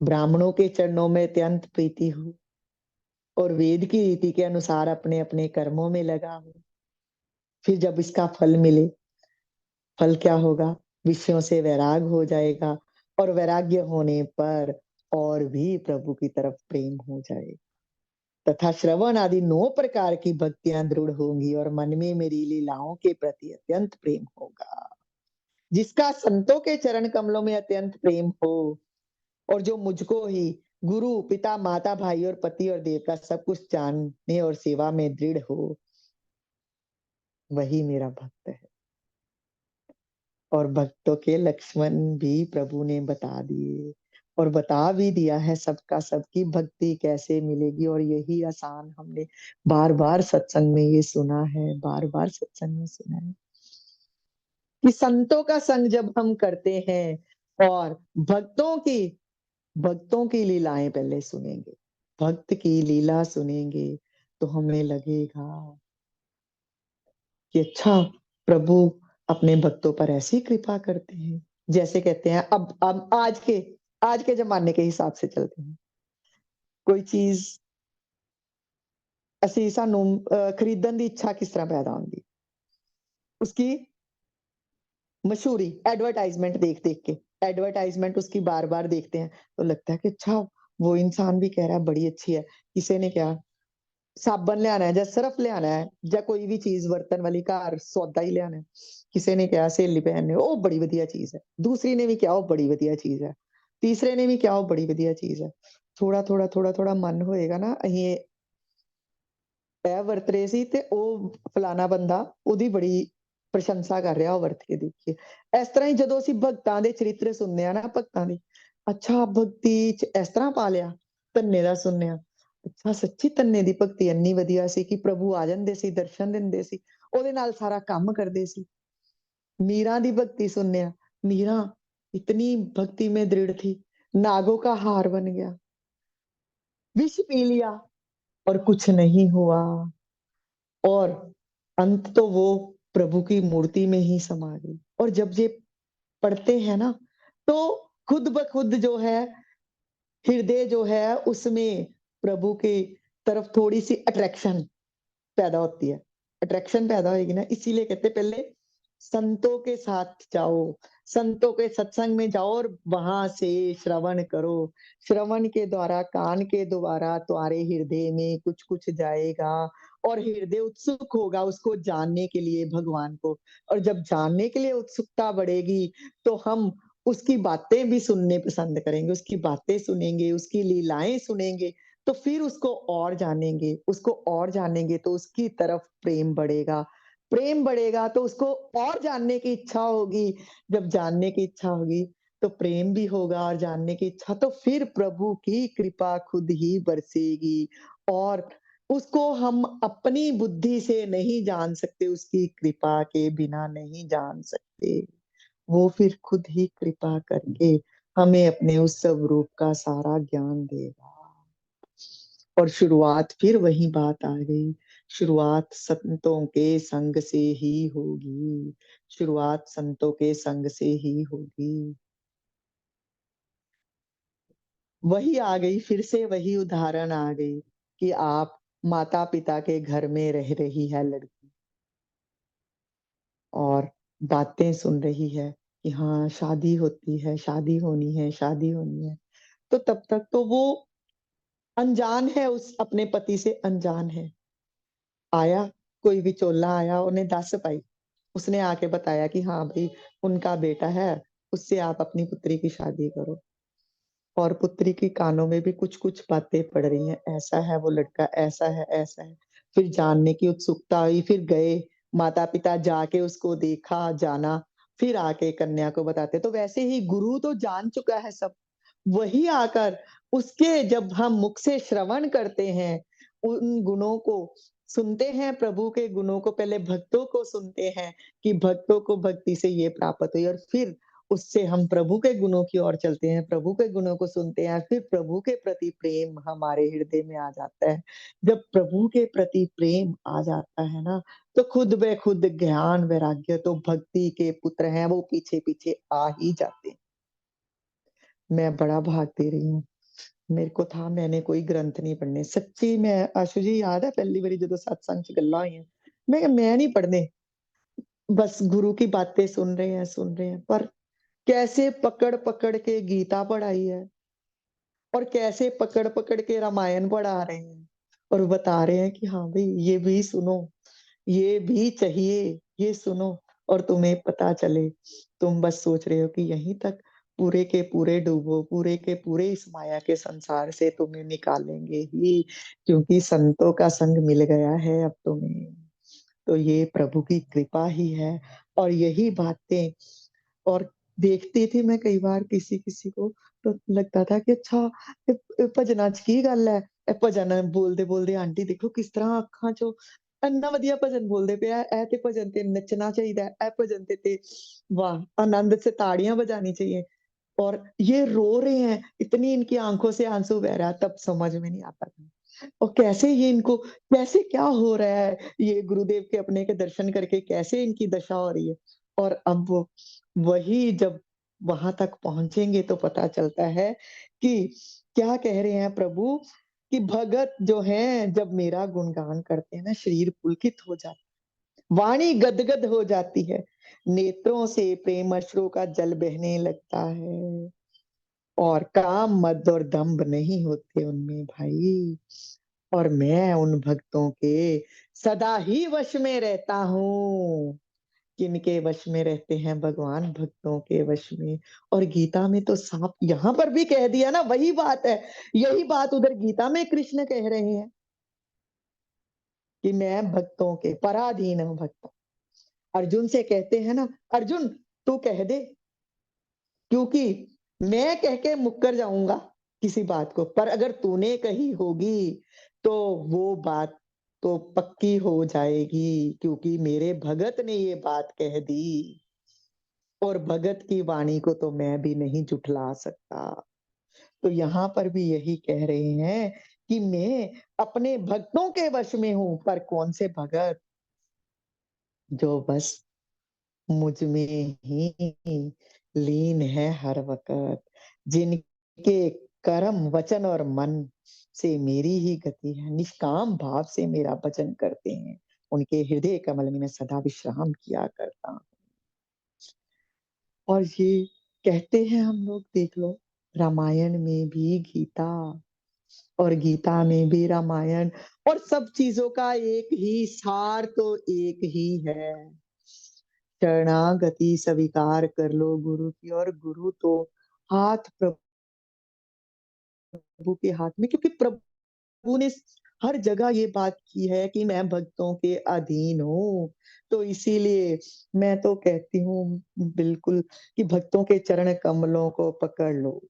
ब्राह्मणों के चरणों में अत्यंत प्रीति हो, और वेद की रीति के अनुसार अपने अपने कर्मों में लगा हो। फिर जब इसका फल मिले, फल क्या होगा? विषयों से वैराग हो जाएगा, और वैराग्य होने पर और भी प्रभु की तरफ प्रेम हो जाएगा, तथा श्रवण आदि 9 प्रकार की भक्तियां दृढ़ होंगी, और मन में मेरी लीलाओं के प्रति अत्यंत प्रेम होगा। जिसका संतों के चरण कमलों में अत्यंत प्रेम हो, और जो मुझको ही गुरु पिता माता भाई और पति और देव का सब कुछ जानने और सेवा में दृढ़ हो, वही मेरा भक्त है। और भक्तों के लक्ष्मण भी प्रभु ने बता दिए, और बता भी दिया है सबका सबकी भक्ति कैसे मिलेगी। और यही आसान हमने बार बार सत्संग में ये सुना है, बार बार सत्संग में सुना है कि संतों का संग जब हम करते हैं और भक्तों की लीलाएं पहले सुनेंगे, भक्त की लीला सुनेंगे, तो हमें लगेगा कि अच्छा, प्रभु अपने भक्तों पर ऐसी कृपा करते हैं। जैसे कहते हैं, अब आज के जमाने के हिसाब से चलते हैं, कोई चीज ਅਸੀਂ ਸਾਨੂੰ खरीदन की इच्छा किस तरह पैदा होती, उसकी मशहूरी एडवर्टाइजमेंट देख देख के, एडवर्टाइजमेंट उसकी बार बार देखते हैं तो लगता है कि अच्छा, वो इंसान भी कह रहा है बड़ी अच्छी है। किसी ने क्या साबन लियाना है, या सरफ लियाना है, या कोई भी चीज बर्तन वाली घर सौदा ही लियाना है, किसी ने क्या सहेली बहन ने ओ बड़ी वधिया चीज है, दूसरी ने भी क्या ओ बड़ी वधिया चीज है, तीसरे ने भी क्या ओ बड़ी वधिया चीज है। थोड़ा थोड़ा मन होएगा ना, ਅਸੀਂ ਇਹ ਵਰਤ ਰਹੇ ਸੀ ਤੇ ਉਹ ਫਲਾਣਾ ਬੰਦਾ ਉਹਦੀ ਬੜੀ ਪ੍ਰਸ਼ੰਸਾ ਕਰ ਰਿਹਾ, ਉਹ ਵਰਤ ਕੇ ਦੇਖੀਏ। ਇਸ ਤਰ੍ਹਾਂ ਹੀ ਜਦੋਂ ਅਸੀਂ ਭਗਤਾਂ ਦੇ ਚਰਿੱਤਰ ਸੁਣਨੇ ਆ ਨਾ, ਭਗਤਾਂ ਦੇ, ਅੱਛਾ ਭਗਤੀ ਚ ਇਸ ਤਰ੍ਹਾਂ ਪਾ ਲਿਆ, ਧੰਨੇ ਦਾ ਸੁਣਨੇ ਆ, ਅੱਛਾ ਸੱਚੀ ਧੰਨੇ ਦੀ ਭਗਤੀ ਇੰਨੀ ਵਧੀਆ ਸੀ ਕਿ ਪ੍ਰਭੂ ਆ ਜਾਂਦੇ ਸੀ, ਦਰਸ਼ਨ ਦਿੰਦੇ ਸੀ, ਉਹਦੇ ਨਾਲ ਸਾਰਾ ਕੰਮ ਕਰਦੇ ਸੀ। मीरा दी भक्ति सुनने आ, मीरा इतनी भक्ति में दृढ़ थी, नागों का हार बन गया, विष पी लिया और कुछ नहीं हुआ, और अंत तो वो प्रभु की मूर्ति में ही समा गई। और जब ये पढ़ते हैं ना, तो खुद ब खुद जो है हृदय जो है उसमें प्रभु की तरफ थोड़ी-सी अट्रैक्शन पैदा होती है। अट्रैक्शन पैदा होएगी ना, इसीलिए कहते हैं पहले संतों के साथ जाओ, संतों के सत्संग में जाओ और वहाँ से श्रवण करो। श्रवण के द्वारा, कान के द्वारा तुम्हारे हृदय में कुछ-कुछ जाएगा और हृदय उत्सुक होगा उसको जानने के लिए भगवान को। और जब जानने के लिए उत्सुकता बढ़ेगी, तो हम उसकी बातें भी सुनने पसंद करेंगे, उसकी बातें सुनेंगे, उसकी लीलाएँ सुनेंगे, तो फिर उसको और जानेंगे तो उसकी तरफ प्रेम बढ़ेगा तो उसको और जानने की इच्छा होगी, जब जानने की इच्छा होगी, तो प्रेम भी होगा और जानने की इच्छा, तो फिर प्रभु की कृपा खुद ही बरसेगी और उसको हम अपनी बुद्धि से नहीं जान सकते, उसकी कृपा के बिना नहीं जान सकते। वो फिर खुद ही कृपा करके हमें अपने उस स्वरूप का सारा ज्ञान देगा। और शुरुआत फिर वही बात आ गई, शुरुआत संतों के संग से ही होगी, शुरुआत संतों के संग से ही होगी। वही आ गई, फिर से वही उदाहरण आ गई कि आप माता-पिता के घर में रह रही है लड़की और बातें सुन रही है कि हाँ, शादी होती है, शादी होनी है, शादी होनी है। तो तब तक तो वो अनजान है, उस अपने पति से अनजान है। आया, कोई विचोला आया, उन्हें दस पाई। उसने आके बताया कि हाँ भई, उनका बेटा है, उससे आप अपनी पुत्री की शादी करो। और पुत्री के कानों में भी कुछ-कुछ बातें पड़ रही हैं, ऐसा है वो लड़का, ऐसा है, ऐसा है। फिर जानने की उत्सुकता हुई, फिर गए, माता-पिता जाके उसको देखा, जाना, फिर आके कन्या को बताते। तो वैसे ही गुरु तो जान चुका है सब, वही आकर उसके जब हम मुख से श्रवण करते हैं, उन गुणों को सुनते हैं, प्रभु के गुणों को पहले भक्तों को सुनते हैं कि भक्तों को भक्ति से ये प्राप्त हुई और फिर उससे हम प्रभु के गुणों की ओर चलते हैं, प्रभु के गुणों को सुनते हैं, फिर प्रभु के प्रति प्रेम हमारे हृदय में आ जाता है। जब प्रभु के प्रति प्रेम आ जाता है ना, तो खुद ब खुद ज्ञान, वैराग्य तो भक्ति के पुत्र हैं, वो पीछे-पीछे आ ही जाते हैं। मैं बड़ा भाग दे रही हूँ। मेरे को था मैंने कोई ग्रंथ नहीं पढ़ने। सच्ची मैं आशु जी याद है पहली बारी जदों सत्संग च गल्लां होइयां, मैं कहा मैं नहीं पढ़ने, बस गुरु की बातें सुन रहे हैं, पर कैसे पकड़-पकड़ के गीता पढ़ाई है और कैसे पकड़-पकड़ के रामायण पढ़ा रहे हैं और बता रहे हैं कि हाँ, भई ये भी सुनो, ये भी चाहिए, ये सुनो और तुम्हें पता चले। तुम बस सोच रहे हो कि यहीं तक पूरे के पूरे डूबो, पूरे के पूरे इस माया के संसार से तुम्हें निकालेंगे ही, क्योंकि संतों का संग मिल गया है अब तुम्हें। तो ये प्रभु की कृपा ही है और यही बातें और देखती थी मैं कई बार किसी-किसी को तो लगता था कि अच्छा ਭਜਨਾਂ 'ਚ ਕੀ ਗੱਲ ਹੈ? ਇਹ ਭਜਨ ਬੋਲਦੇ-ਬੋਲਦੇ ਆਂਟੀ ਦੇਖੋ ਕਿਸ ਤਰ੍ਹਾਂ ਅੱਖਾਂ 'ਚੋਂ ਇੰਨਾ ਵਧੀਆ ਭਜਨ ਬੋਲਦੇ ਪਿਆ, ਇਹ ਤੇ ਭਜਨ ਤੇ ਨੱਚਣਾ ਚਾਹੀਦਾ ਹੈ, ਇਹ भजन ਤੇ वाह! आनंद से ताड़ियाँ बजानी चाहिए और ये रो रहे हैं, इतनी इनकी आँखों से आँसू बह रहा है, तब समझ में नहीं आता था। और कैसे ये इनको कैसे क्या हो रहा है? ये गुरुदेव के अपने के दर्शन करके कैसे इनकी दशा हो रही है? और अब वो वही जब वहाँ तक पहुँचेंगे तो पता चलता है कि क्या कह रहे हैं प्रभु कि भगत जो हैं जब मेरा गुणगान करते हैं ना शरीर पुलकित हो जाता है, वाणी गदगद हो जाती है, नेत्रों से प्रेम अश्रु का जल बहने लगता है और काम, मद और दंभ नहीं होते उनमें भाई। और मैं उन भक्तों के सदा ही वश में रहता हूँ। किनके वश में रहते हैं भगवान? भक्तों के वश में। और गीता में तो साफ यहाँ पर भी कह दिया ना वही बात है। यही बात उधर गीता में कृष्ण कह रहे हैं कि मैं भक्तों के पराधीन हूँ भक्त। अर्जुन से कहते हैं ना, अर्जुन तू कह दे क्योंकि मैं कह के मुकर जाऊँगा किसी बात को, पर अगर तूने कही होगी, तो वो बात तो पक्की हो जाएगी क्योंकि मेरे भगत ने ये बात कह दी और भगत की वाणी को तो मैं भी नहीं झुठला सकता। तो यहाँ पर भी यही कह रहे हैं कि मैं अपने भक्तों के वश में हूँ, पर कौन से भगत? जो बस मुझ में ही हर वक़्त, जिनके कर्म, वचन और मन से मेरी ही गति है, निष्काम भाव से मेरा भजन करते हैं, उनके हृदय कमल में मैं सदा विश्राम किया करता हूँ। और ये कहते हैं हम लोग, देख लो, रामायण में भी गीता और गीता में भी रामायण, और सब चीज़ों का एक ही सार तो एक ही है। शरणागति स्वीकार कर लो गुरु की, और गुरु तो हाथ प्रभु के हाथ में, क्योंकि प्रभु ने हर जगह ये बात की है कि मैं भक्तों के अधीन हूँ। तो इसीलिए मैं तो कहती हूँ बिल्कुल कि भक्तों के चरण कमलों को पकड़ लो।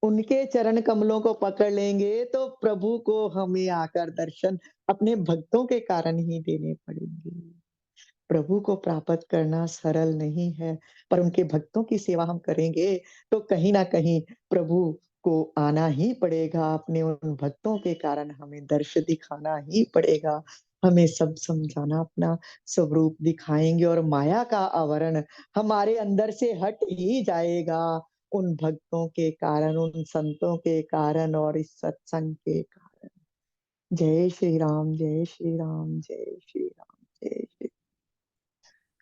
उनके चरण कमलों को पकड़ लेंगे तो प्रभु को हमें आकर दर्शन अपने भक्तों के कारण ही देने पड़ेंगे। प्रभु को प्राप्त करना सरल नहीं है, पर उनके भक्तों की सेवा हम करेंगे तो कहीं न कहीं प्रभु को आना ही पड़ेगा, अपने उन भक्तों के कारण हमें दर्श दिखाना ही पड़ेगा। हमें सब समझाना, अपना स्वरूप दिखाएँगे और माया का आवरण हमारे अंदर से हट ही जाएगा, उन भक्तों के कारण, उन संतों के कारण और इस सत्संग के कारण। जय श्री राम, जय श्री राम, जय श्री राम, जय श्री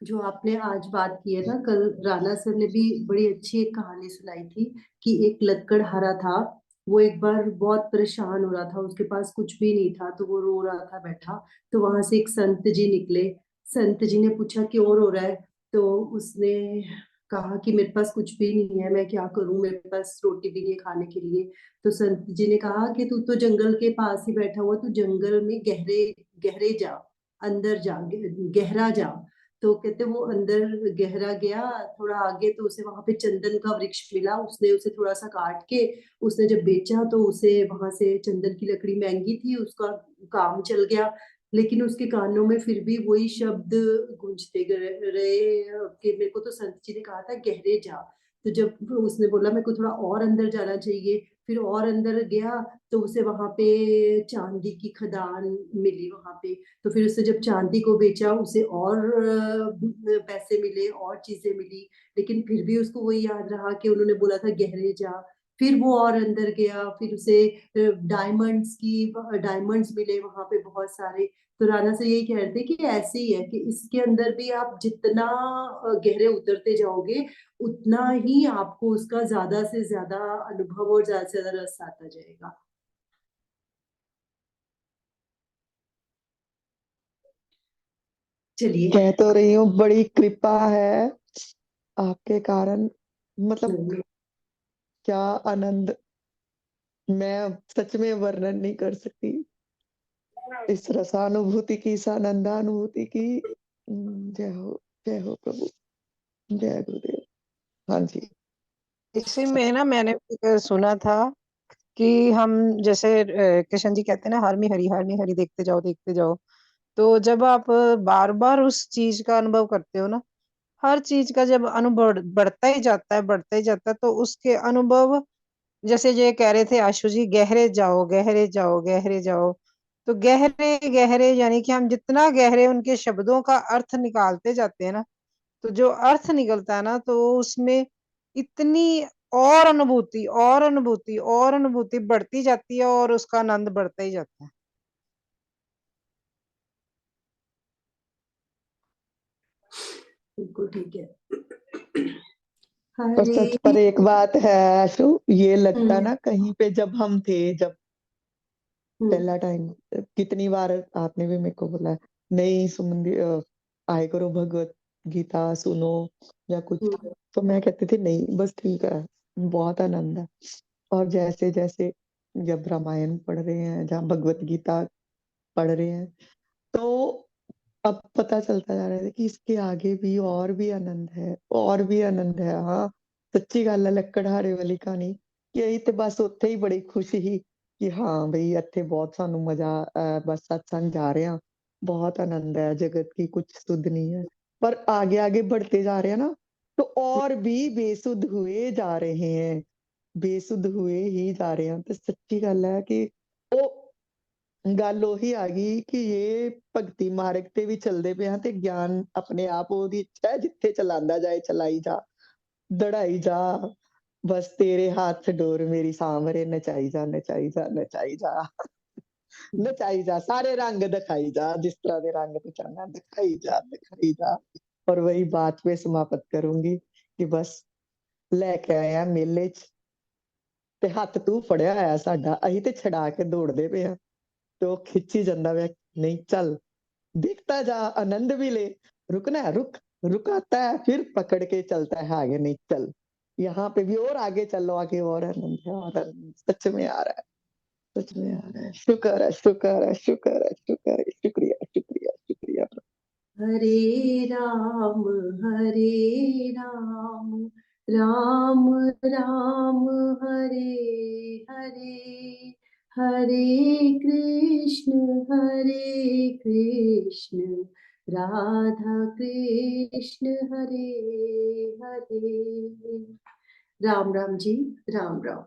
जो आपने आज बात की है ना, कल राणा सर ने भी बड़ी अच्छी एक कहानी सुनाई थी कि एक लक्कड़हारा था। वो एक बार बहुत परेशान हो रहा था, उसके पास कुछ भी नहीं था, तो वो रो रहा था बैठा। तो वहां से एक संत जी निकले। संत जी ने पूछा क्यों रो रहा है? तो उसने कहा कि मेरे पास कुछ भी नहीं है, मैं क्या करूं, मेरे पास रोटी भी नहीं है खाने के लिए। तो संत जी ने कहा कि तू तो जंगल के पास ही बैठा हुआ, तू जंगल में गहरे गहरे जा, अंदर जा, गहरा जा। तो कहते वो अंदर गहरा गया, थोड़ा आगे तो उसे वहां पे चंदन का वृक्ष मिला। उसने उसे थोड़ा सा काट के उसने जब बेचा तो उसे वहां से, चंदन की लकड़ी महंगी थी, उसका काम चल गया। लेकिन उसके कानों में फिर भी वही शब्द गूंजते रहे कि मेरे को तो संत जी ने कहा था गहरे जा। तो जब उसने बोला मेरे को थोड़ा और अंदर जाना चाहिए, फिर और अंदर गया तो उसे वहां पे चांदी की खदान मिली वहां पे। तो फिर उसने जब चांदी को बेचा, उसे और पैसे मिले, और चीजें मिली। लेकिन फिर भी उसको वही याद रहा कि उन्होंने बोला था गहरे जा। फिर वो और अंदर गया, फिर उसे डायमंड्स मिले वहां पे बहुत सारे। तो राणा से यही कह रहे थे कि ऐसे ही है कि इसके अंदर भी आप जितना गहरे उतरते जाओगे, उतना ही आपको उसका ज्यादा से ज्यादा अनुभव और ज्यादा से ज्यादा रस आता जाएगा। चलिए। कह तो रही हूँ, बड़ी कृपा है आपके कारण, मतलब हम्म। क्या आनंद, मैं सच में वर्णन नहीं कर सकती इस रसानुभूति की, इस आनंदानुभूति की। जय हो प्रभु, जय गुरुदेव। हाँ जी। इसी में ना मैंने सुना था कि हम जैसे कृष्ण जी कहते हैं ना, हर में हरि देखते जाओ देखते जाओ। तो जब आप बार बार उस चीज का अनुभव करते हो ना, हर चीज का जब अनुभव बढ़ता ही जाता है, बढ़ता ही जाता है, तो उसके अनुभव, जैसे ये कह रहे थे आशु जी, गहरे जाओ गहरे जाओ गहरे जाओ। तो गहरे गहरे यानी कि हम जितना गहरे उनके शब्दों का अर्थ निकालते जाते हैं ना, तो जो अर्थ निकलता है ना, तो उसमें इतनी और अनुभूति और अनुभूति और अनुभूति बढ़ती जाती है, और उसका आनंद बढ़ता ही जाता है। बिल्कुल ठीक है। और हरे। सच पर एक बात है आशु, ये लगता हम्म। ना कहीं पे जब हम थे, जब हम्म। पहला टाइम, कितनी बार आपने भी मेरे को बोला नहीं सुमन आए करो भगवत गीता सुनो या कुछ, हम्म। तो मैं कहती थी नहीं बस ठीक है, बहुत आनंद है। और जैसे जैसे जब रामायण पढ़ रहे हैं, जहाँ भगवत गीता पढ़ रहे हैं, तो अब पता चलता जा रहा है कि इसके आगे भी और भी आनंद है, और भी आनंद है। हाँ, सच्ची गल है, लक्कड़हारे वाली कहानी कि ਅਸੀਂ ਤੇ ਬਸ ਉੱਥੇ ਹੀ ਬੜੀ ਖੁਸ਼ ਸੀ ਕਿ ਹਾਂ ਬਈ ਇੱਥੇ ਬਹੁਤ ਸਾਨੂੰ ਮਜ਼ਾ, बस सत्संग जा रहे हैं, बहुत आनंद है, जगत की कुछ सुध नहीं है। पर आगे आगे बढ़ते जा रहे हैं ना, तो और भी बेसुध हुए जा रहे हैं, बेसुध हुए ही जा रहे हैं। तो सच्ची गल है कि ਉਹ ਗੱਲ ਉਹੀ ਆ ਗਈ ਕਿ ਇਹ ਭਗਤੀ ਮਾਰਗ ਤੇ ਵੀ ਚੱਲਦੇ ਪਏ ਹਾਂ, ਤੇ ਗਿਆਨ ਆਪਣੇ ਆਪ ਉਹਦੀ ਇੱਛਾ ਹੈ, ਜਿੱਥੇ ਚਲਾਉਂਦਾ ਜਾਏ ਚਲਾਈ ਜਾ। दौड़ाई जा, बस तेरे हाथ डोर मेरी सांवरे नचाई जा, नचाई जा, नचाई जा। नचाई जा, सारे रंग दिखाई जा, जिस तरह के रंग तू चाहना दिखाई जा, दिखाई जा। और वही बात पे समाप्त करूँगी कि बस लेके आए ਆ ਮੇਲੇ 'ਚ ਤੇ ਹੱਥ ਤੂੰ ਫੜਿਆ ਹੋਇਆ ਸਾਡਾ, ਅਸੀਂ ਤੇ ਛਡਾ ਕੇ ਦੌੜਦੇ ਪਏ ਆ। ਤੇ ਉਹ ਖਿੱਚੀ ਜਾਂਦਾ ਵਾ, नहीं चल, देखता जा, आनंद भी ले, रुकना है रुक, रुकाता है, फिर पकड़ के चलता है आगे, नहीं चल, यहाँ पे भी और आगे चलो, आगे और आनंद है, और आनंद सच में आ रहा है, सच में आ रहा है। शुक्र है, शुक्र है, शुक्र है, शुक्र है, शुक्रिया, शुक्रिया, शुक्रिया। हरे राम राम राम हरे हरे, हरे कृष्ण राधा कृष्ण हरे हरे। राम राम जी, राम राम।